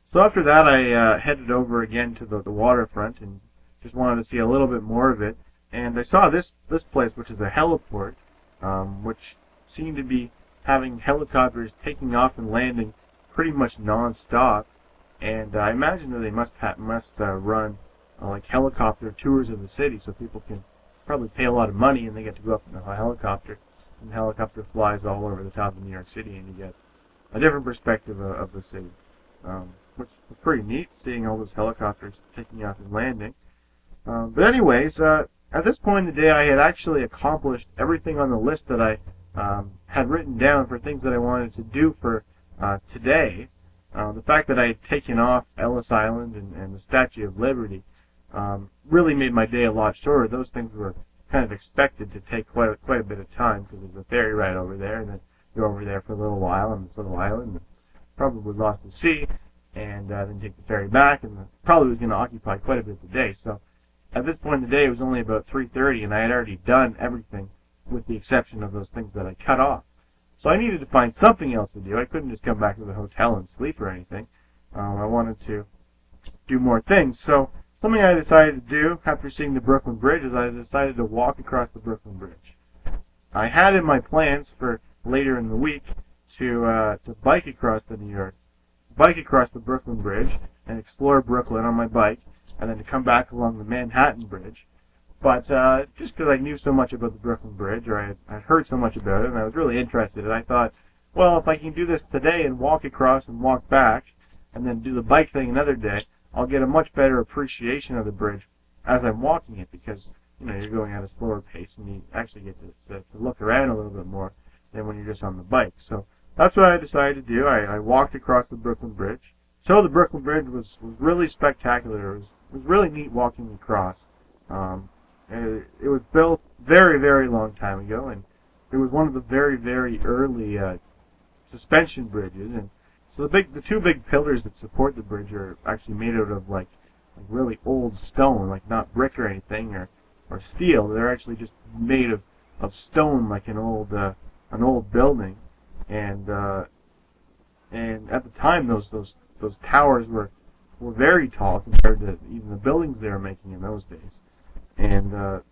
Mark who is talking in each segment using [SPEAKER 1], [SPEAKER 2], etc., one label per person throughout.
[SPEAKER 1] So after that, I headed over again to the waterfront and just wanted to see a little bit more of it. And I saw this place, which is a heliport, which seemed to be having helicopters taking off and landing pretty much non-stop. And I imagine that they must run like helicopter tours of the city, so people can probably pay a lot of money and they get to go up in a helicopter. And the helicopter flies all over the top of New York City, and you get a different perspective of the city, which was pretty neat, seeing all those helicopters taking off and landing. But anyways, at this point in the day, I had actually accomplished everything on the list that I had written down for things that I wanted to do for today. The fact that I had taken off Ellis Island and the Statue of Liberty really made my day a lot shorter. Those things were kind of expected to take quite a bit of time because there's a ferry ride over there, and then you're over there for a little while on this little island, and probably lost the sea, and then take the ferry back, and probably was going to occupy quite a bit of the day. So at this point in the day, it was only about 3:30, and I had already done everything with the exception of those things that I cut off. So I needed to find something else to do. I couldn't just come back to the hotel and sleep or anything. I wanted to do more things. So something I decided to do after seeing the Brooklyn Bridge is I decided to walk across the Brooklyn Bridge. I had in my plans for later in the week to bike across the Brooklyn Bridge and explore Brooklyn on my bike, and then to come back along the Manhattan Bridge. But just because I knew so much about the Brooklyn Bridge, or I had heard so much about it, and I was really interested, and I thought, well, if I can do this today and walk across and walk back, and then do the bike thing another day, I'll get a much better appreciation of the bridge as I'm walking it, because you're going at a slower pace, and you actually get to look around a little bit more than when you're just on the bike. So that's what I decided to do. I walked across the Brooklyn Bridge. So the Brooklyn Bridge was really spectacular. It was really neat walking across. It was built very, very long time ago, and it was one of the very, very early suspension bridges. And so the two big pillars that support the bridge are actually made out of like really old stone, like not brick or anything or steel. They're actually just made of stone, like an old building. And at the time, those towers were very tall compared to even the buildings they were making in those days. And the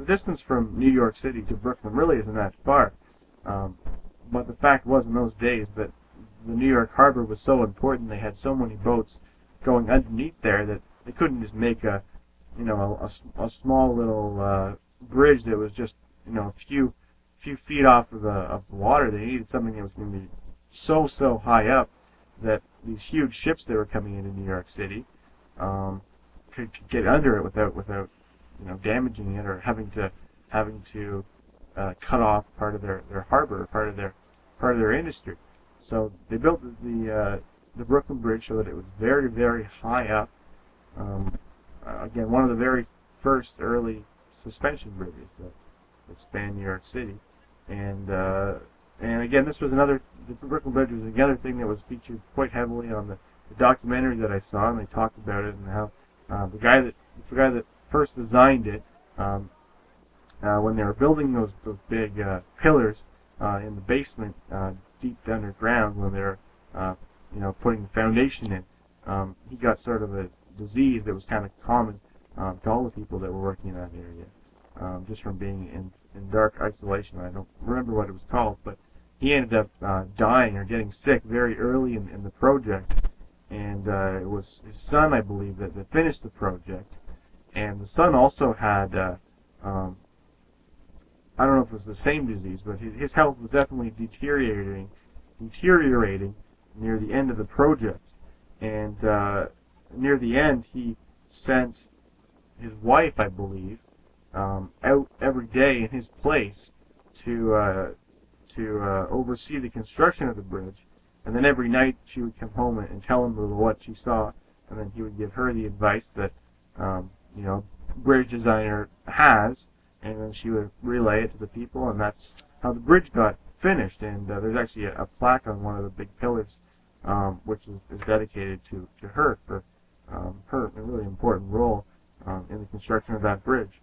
[SPEAKER 1] distance from New York City to Brooklyn really isn't that far. But the fact was, in those days, that the New York harbor was so important. They had so many boats going underneath there that they couldn't just make a small little bridge that was just a few feet off of the water. They needed something that was going to be so high up that these huge ships that were coming into New York City could get under it without damaging it or having to cut off part of their harbor, part of their industry. So they built the Brooklyn Bridge so that it was very, very high up. Again, one of the very first early suspension bridges that spanned New York City. And again, the Brooklyn Bridge was another thing that was featured quite heavily on the documentary that I saw, and they talked about it and how the guy that first designed it, when they were building those big pillars in the basement deep underground, when they were putting the foundation in, he got sort of a disease that was kind of common to all the people that were working in that area, just from being in dark isolation. I don't remember what it was called, but he ended up dying or getting sick very early in the project, and it was his son, I believe, that finished the project. And the son also had, I don't know if it was the same disease, but his health was definitely deteriorating near the end of the project. And near the end, he sent his wife, I believe, out every day in his place to oversee the construction of the bridge. And then every night she would come home and tell him what she saw, and then he would give her the advice that bridge designer has, and then she would relay it to the people, and that's how the bridge got finished. And there's actually a plaque on one of the big pillars, which is dedicated to her for her really important role in the construction of that bridge.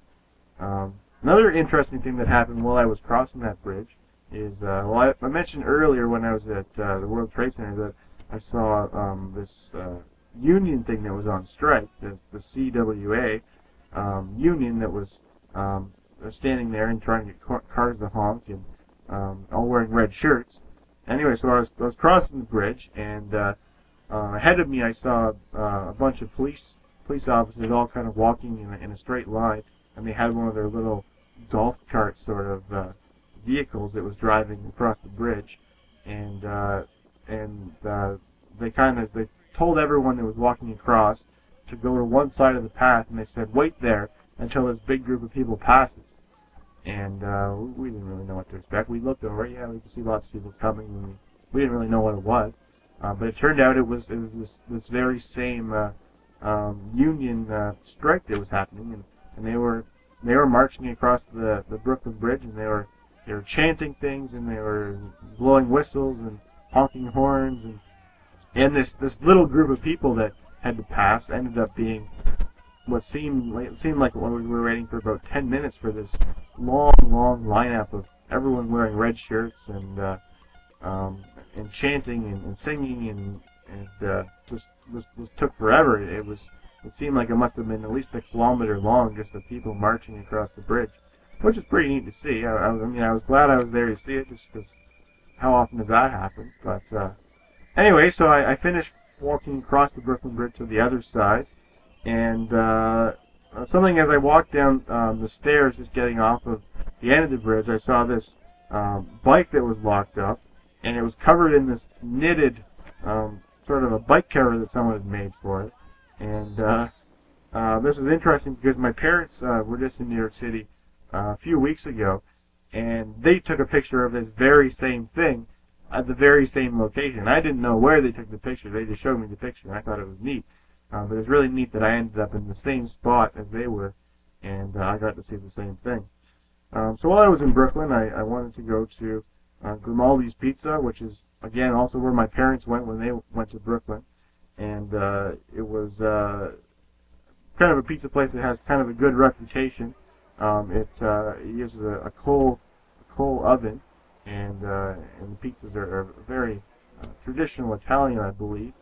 [SPEAKER 1] Another interesting thing that happened while I was crossing that bridge is, I mentioned earlier when I was at the World Trade Center that I saw this union thing that was on strike, the CWA union that was standing there and trying to get cars to honk, and all wearing red shirts. Anyway, so I was crossing the bridge, and ahead of me I saw a bunch of police officers all kind of walking in a straight line, and they had one of their little golf cart sort of vehicles that was driving across the bridge, and they told everyone that was walking across to go to one side of the path, and they said, "Wait there until this big group of people passes." And we didn't really know what to expect. We looked over, yeah, we could see lots of people coming, and we didn't really know what it was. But it turned out it was this very same union strike that was happening, and they were marching across the Brooklyn Bridge, and they were chanting things, and they were blowing whistles and honking horns, and this little group of people that had to pass ended up being what seemed like when we were waiting for about 10 minutes for this long lineup of everyone wearing red shirts and chanting and singing, and just took forever. It seemed like it must have been at least a kilometer long, just of people marching across the bridge, which is pretty neat to see. I was glad I was there to see it, just because how often does that happen? But anyway, so I finished walking across the Brooklyn Bridge to the other side, and something as I walked down the stairs, just getting off of the end of the bridge, I saw this bike that was locked up, and it was covered in this knitted sort of a bike cover that someone had made for it. And this was interesting because my parents were just in New York City a few weeks ago, and they took a picture of this very same thing at the very same location. I didn't know where they took the picture. They just showed me the picture, and I thought it was neat. But it was really neat that I ended up in the same spot as they were, and I got to see the same thing. So while I was in Brooklyn, I wanted to go to Grimaldi's Pizza, which is, again, also where my parents went when they went to Brooklyn. And it was kind of a pizza place that has kind of a good reputation. It uses a coal oven, and the pizzas are very traditional Italian, I believe.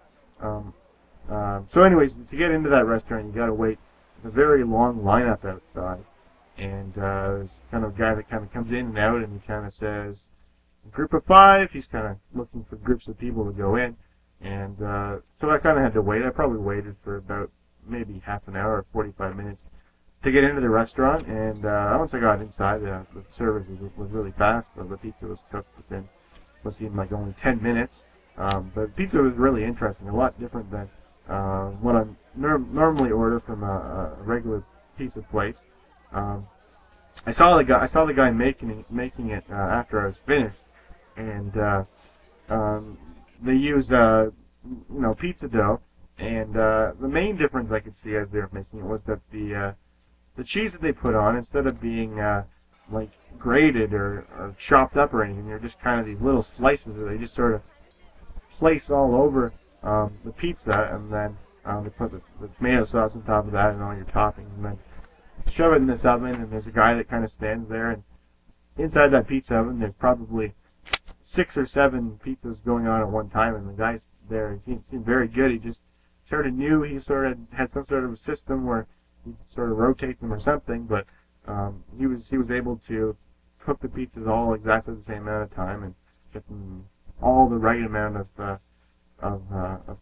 [SPEAKER 1] So anyways, to get into that restaurant, you got to wait a very long lineup outside, and there's kind of a guy that kind of comes in and out, and he kind of says, "Group of 5." He's kind of looking for groups of people to go in, and so I kind of had to wait. I probably waited for about maybe half an hour or 45 minutes to get into the restaurant, and once I got inside, the service was really fast. The pizza was cooked within what seemed like only 10 minutes. But the pizza was really interesting, a lot different than what I normally order from a regular pizza place. I saw the guy making it after I was finished, and they used pizza dough, and the main difference I could see as they were making it was that the cheese that they put on, instead of being like grated or chopped up or anything, they're just kind of these little slices that they just sort of place all over the pizza, and then they put the tomato sauce on top of that and all your toppings, and then shove it in this oven. And there's a guy that kind of stands there, and inside that pizza oven there's probably 6 or 7 pizzas going on at one time, and the guy's there. He seemed very good. He just sort of knew, he sort of had some sort of a system where he sort of rotate them or something, but he was able to cook the pizzas all exactly the same amount of time and get them all the right amount of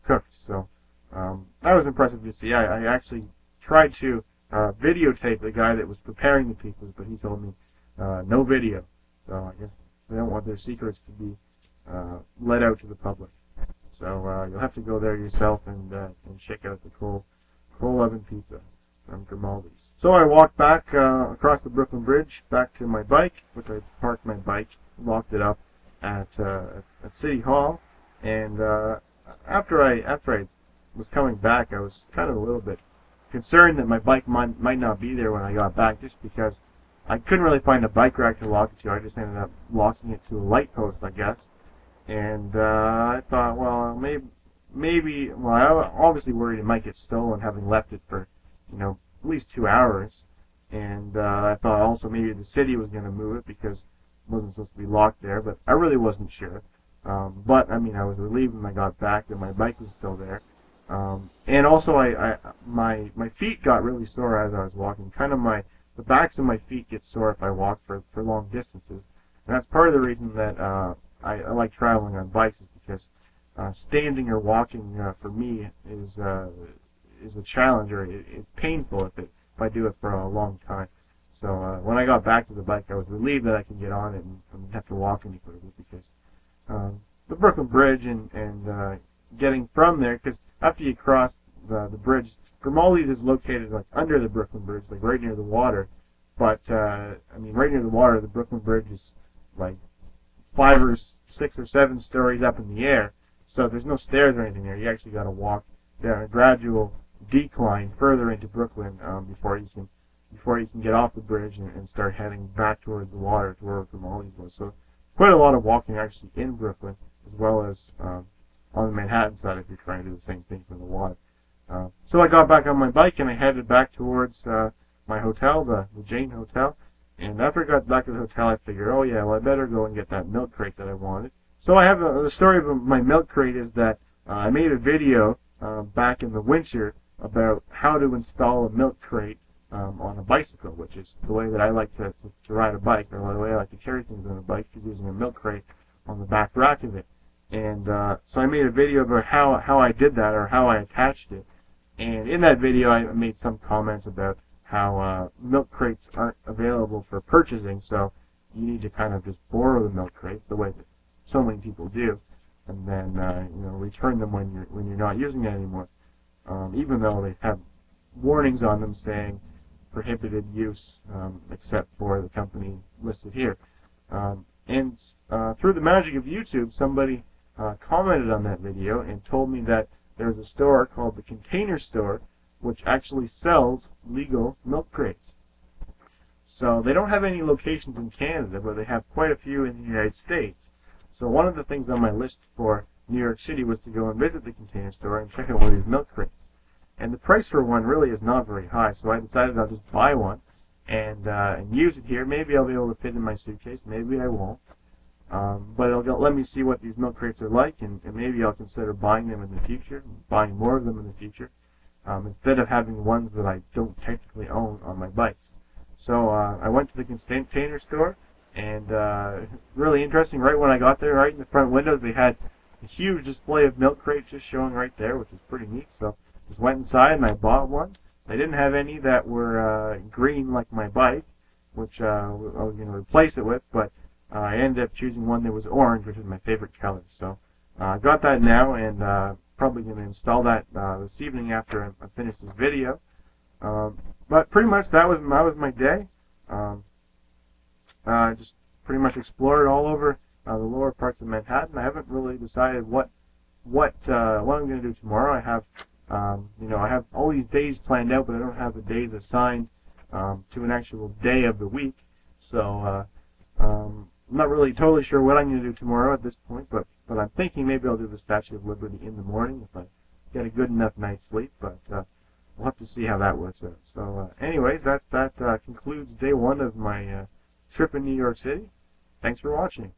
[SPEAKER 1] cooked. So that was impressive to see. I actually tried to videotape the guy that was preparing the pizzas, but he told me no video. So I guess they don't want their secrets to be let out to the public. So you'll have to go there yourself and check out the coal oven pizza from Grimaldi's. So I walked back across the Brooklyn Bridge back to my bike, which I parked my bike, locked it up at City Hall, and after I was coming back, I was kind of a little bit concerned that my bike might not be there when I got back, just because I couldn't really find a bike rack to lock it to. I just ended up locking it to a light post, I guess. And I thought, well, maybe, well, I obviously worried it might get stolen, having left it for, at least 2 hours. And I thought also maybe the city was going to move it because it wasn't supposed to be locked there, but I really wasn't sure. But I mean, I was relieved when I got back that my bike was still there. And also, my feet got really sore as I was walking. Kind of the backs of my feet get sore if I walk for long distances, and that's part of the reason that I like traveling on bikes, is because standing or walking for me is a challenge, or it's painful if I do it for a long time. So when I got back to the bike, I was relieved that I could get on it and didn't have to walk any further, because the Brooklyn Bridge and getting from there, because after you cross the bridge, Grimaldi's is located like under the Brooklyn Bridge, like right near the water. But I mean, right near the water, the Brooklyn Bridge is like 5 or 6 or 7 stories up in the air. So there's no stairs or anything there. You actually got to walk down a gradual decline further into Brooklyn before you can get off the bridge and start heading back toward the water, to where Grimaldi's was. So quite a lot of walking actually in Brooklyn, as well as on the Manhattan side if you're trying to do the same thing from the water. So I got back on my bike and I headed back towards my hotel, the Jane Hotel. And after I got back to the hotel, I figured, oh yeah, well I better go and get that milk crate that I wanted. So I have the story of my milk crate is that I made a video back in the winter about how to install a milk crate on a bicycle, which is the way that I like to ride a bike, or the way I like to carry things on a bike, is using a milk crate on the back rack of it. And so I made a video about how I did that, or how I attached it. And in that video, I made some comments about how milk crates aren't available for purchasing, so you need to kind of just borrow the milk crate, the way that so many people do, and then return them when you're not using it anymore. Even though they have warnings on them saying prohibited use, except for the company listed here. And through the magic of YouTube, somebody commented on that video and told me that there's a store called the Container Store, which actually sells legal milk crates. So they don't have any locations in Canada, but they have quite a few in the United States. So one of the things on my list for New York City was to go and visit the Container Store and check out one of these milk crates. And the price for one really is not very high, so I decided I'll just buy one and use it here. Maybe I'll be able to fit in my suitcase, maybe I won't. But it'll let me see what these milk crates are like, and maybe I'll consider buying them in the future, buying more of them in the future, instead of having ones that I don't technically own on my bikes. So I went to the Container Store, and really interesting, right when I got there, right in the front windows, they had a huge display of milk crates just showing right there, which is pretty neat. So just went inside and I bought one. They didn't have any that were green like my bike, which I was going to replace it with, but I ended up choosing one that was orange, which is my favorite color. So I got that now, and probably going to install that this evening after I finish this video. But pretty much that was my day. Just pretty much explored all over the lower parts of Manhattan. I haven't really decided what I'm going to do tomorrow. I have I have all these days planned out, but I don't have the days assigned to an actual day of the week. So I'm not really totally sure what I'm going to do tomorrow at this point, but I'm thinking maybe I'll do the Statue of Liberty in the morning if I get a good enough night's sleep, but we'll have to see how that works out. So anyways, that concludes day 1 of my trip in New York City. Thanks for watching.